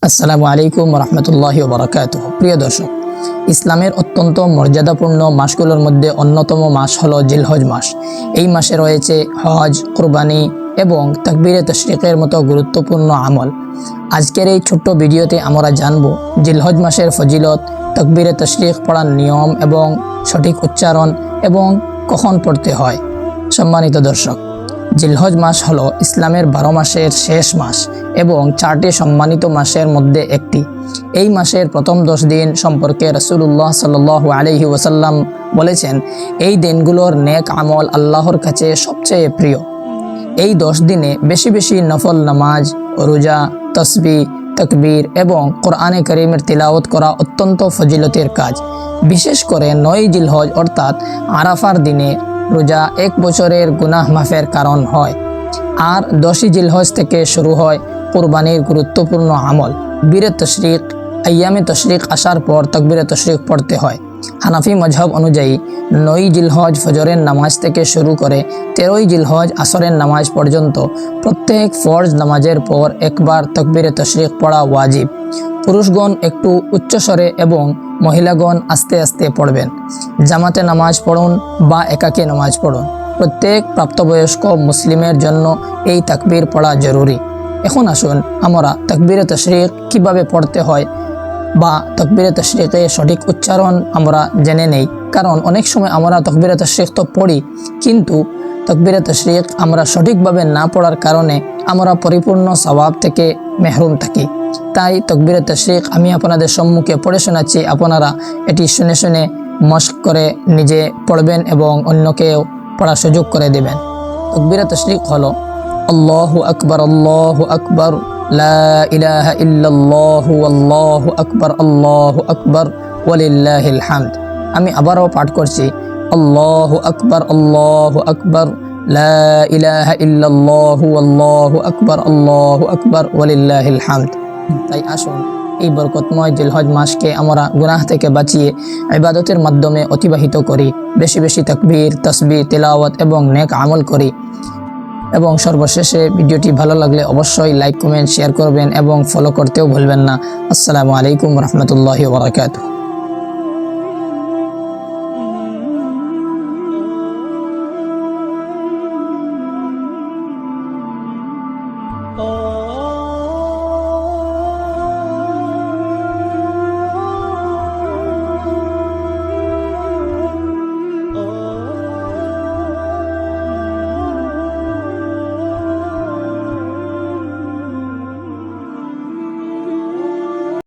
আসসালামু আলাইকুম রহমতুল্লাহি ওয়া বারাকাতুহু। প্রিয় দর্শক, ইসলামের অত্যন্ত মর্যাদাপূর্ণ মাসগুলোর মধ্যে অন্যতম মাস হলো জিলহজ মাস। এই মাসে রয়েছে হজ, কুরবানি এবং তাকবীরে তাশরিকের মতো গুরুত্বপূর্ণ আমল। আজকের এই ছোট্ট ভিডিওতে আমরা জানব জিলহজ মাসের ফজিলত, তাকবীরে তাশরিক পড়ার নিয়ম এবং সঠিক উচ্চারণ এবং কখন পড়তে হয়। সম্মানিত দর্শক, জিলহজ মাস হলো ইসলামের 12 মাসের শেষ মাস এবং 4টি সম্মানিত মাসের মধ্যে একটি। এই মাসের প্রথম 10 দিন সম্পর্কে রাসূলুল্লাহ সাল্লাল্লাহু আলাইহি ওয়াসাল্লাম বলেছেন, এই দিনগুলোর নেক আমল আল্লাহর কাছে সবচেয়ে প্রিয়। এই 10 দিনে বেশি বেশি নফল নামাজ, রোজা, তাসবিহ, তাকবীর এবং কোরআনে কারীমের তিলাওয়াত করা অত্যন্ত ফজিলতের কাজ। বিশেষ করে 9 জিলহজ অর্থাৎ আরাফার দিনে রোজা 1 বছরের গুনাহ মাফের কারণ হয়। আর 10 জিলহজ থেকে শুরু হয় কুরবানির গুরুত্বপূর্ণ আমল তাকবীরে তাশরিক। আইয়ামে তাশরিক আসার পর তাকবীরে তাশরিক পড়তে হয়। হানাফি মযহব অনুযায়ী 9 জিলহজ ফজরের নামাজ থেকে শুরু করে 13 জিলহজ আসরের নামাজ পর্যন্ত প্রত্যেক ফরজ নামাজের পর একবার তাকবীরে তাশরিক পড়া ওয়াজিব। পুরুষগণ একটু উচ্চস্বরে এবং মহিলাগণ আস্তে আস্তে পড়বেন। জামাতে নামাজ পড়ুন বা একাকী নামাজ পড়ুন, প্রত্যেক প্রাপ্তবয়স্ক মুসলিমের জন্য এই তাকবীর পড়া জরুরি। এখন আসুন আমরা তাকবীরে তাশরিক কিভাবে পড়তে হয় বা তাকবীরে তাশরিকের সঠিক উচ্চারণ আমরা জেনে নেই। কারণ অনেক সময় আমরা তাকবীরে তাশরিক তো পড়ি, কিন্তু তাকবীরে তাশরিক আমরা সঠিকভাবে না পড়ার কারণে আমরা পরিপূর্ণ সওয়াব থেকে মেহরুম থাকি। তাই তাকবীরে তাশরিক আমি আপনাদের সম্মুখে পড়ে শোনাচ্ছি, আপনারা এটি শুনে শুনে মশক করে নিজে পড়বেন এবং অন্যকেও পড়ার সুযোগ করে দেবেন। তাকবীরে তাশরিক হলো আল্লাহু আকবার, আল্লাহু আকবার, লা ইলাহা ইল্লাল্লাহু, আল্লাহু আকবার, আল্লাহু আকবার, ওয়ালিল্লাহিল হামদ। আমি আবারও পাঠ করছি, আল্লাহু আকবার, আল্লাহু আকবার, লা ইলাহা ইল্লাল্লাহু, আল্লাহু আকবার, আল্লাহু আকবার, ওয়ালিল্লাহিল হামদ। তাই আসুন এই বরকতময় জিলহজ মাসকে আমরা গুনাহ থেকে বাঁচিয়ে ইবাদতের মাধ্যমে অতিবাহিত করি। বেশি বেশি তাকবীর, তাসবিহ, তিলাওয়াত এবং নেক আমল করি। এবং সর্বশেষে ভিডিওটি ভালো লাগলে অবশ্যই লাইক, কমেন্ট, শেয়ার করবেন এবং ফলো করতেও ভুলবেন না। আসসালামু আলাইকুম রহমতুল্লাহি ওয়া বারাকাতুহু।